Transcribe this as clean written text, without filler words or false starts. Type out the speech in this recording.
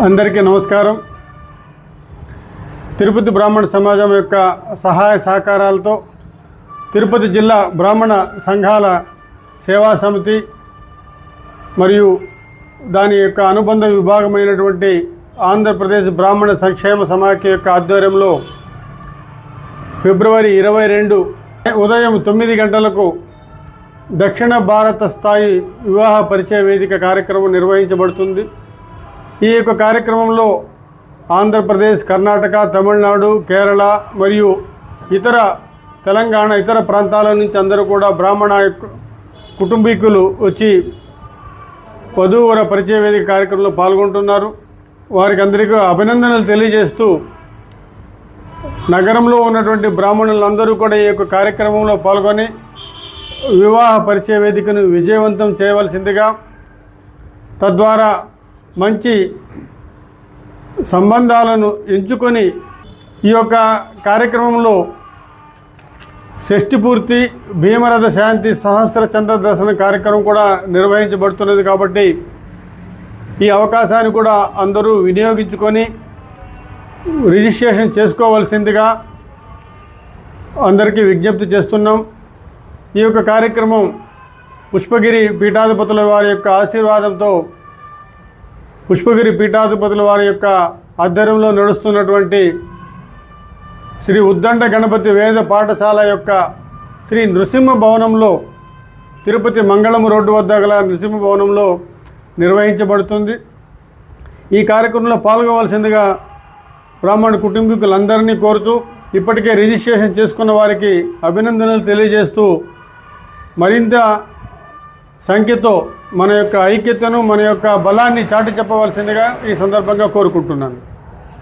అందరికీ నమస్కారం. తిరుపతి బ్రాహ్మణ సమాజం యొక్క సహాయ సహకారాలతో తిరుపతి జిల్లా బ్రాహ్మణ సంఘాల సేవా సమితి మరియు దాని యొక్క అనుబంధ విభాగమైనటువంటి ఆంధ్రప్రదేశ్ బ్రాహ్మణ సంక్షేమ సమాఖ్య యొక్క ఆధ్వర్యంలో ఫిబ్రవరి 22 ఉదయం 9 గంటలకు దక్షిణ భారత స్థాయి వివాహ పరిచయ వేదిక కార్యక్రమం నిర్వహించబడుతుంది. ఈ యొక్క కార్యక్రమంలో ఆంధ్రప్రదేశ్, కర్ణాటక, తమిళనాడు, కేరళ మరియు తెలంగాణ ఇతర ప్రాంతాల నుంచి అందరూ కూడా బ్రాహ్మణ కుటుంబీకులు వచ్చి వధూవర పరిచయ వేదిక కార్యక్రమంలో పాల్గొంటున్నారు. వారికి అందరికీ అభినందనలు తెలియజేస్తూ నగరంలో ఉన్నటువంటి బ్రాహ్మణులందరూ కూడా ఈ యొక్క కార్యక్రమంలో పాల్గొని వివాహ పరిచయ వేదికను విజయవంతం చేయవలసిందిగా, తద్వారా మంచి సంబంధాలను ఎంచుకొని ఈ యొక్క కార్యక్రమంలో షష్ఠి పూర్తి, భీమరథ శాంతి, సహస్ర చంద్ర దర్శన కార్యక్రమం కూడా నిర్వహించబడుతున్నది. కాబట్టి ఈ అవకాశాన్ని కూడా అందరూ వినియోగించుకొని రిజిస్ట్రేషన్ చేసుకోవాల్సిందిగా అందరికీ విజ్ఞప్తి చేస్తున్నాం. ఈ యొక్క కార్యక్రమం పుష్పగిరి పీఠాధిపతుల వారి యొక్క ఆశీర్వాదంతో, పుష్పగిరి పీఠాధిపతుల వారి యొక్క ఆధ్వర్యంలో నడుస్తున్నటువంటి శ్రీ ఉద్దండ గణపతి వేద పాఠశాల యొక్క శ్రీ నృసింహ భవనంలో, తిరుపతి మంగళం రోడ్డు వద్ద గల నృసింహ భవనంలో నిర్వహించబడుతుంది. ఈ కార్యక్రమంలో పాల్గొవలసిందిగా బ్రాహ్మణ కుటుంబీకులందరినీ కోరుతూ, ఇప్పటికే రిజిస్ట్రేషన్ చేసుకున్న వారికి అభినందనలు తెలియజేస్తూ, మరింత సంఖ్యతో మన యొక్క ఐక్యతను, మన యొక్క బలాన్ని చాటి చెప్పవలసిందిగా ఈ సందర్భంగా కోరుకుంటున్నాను.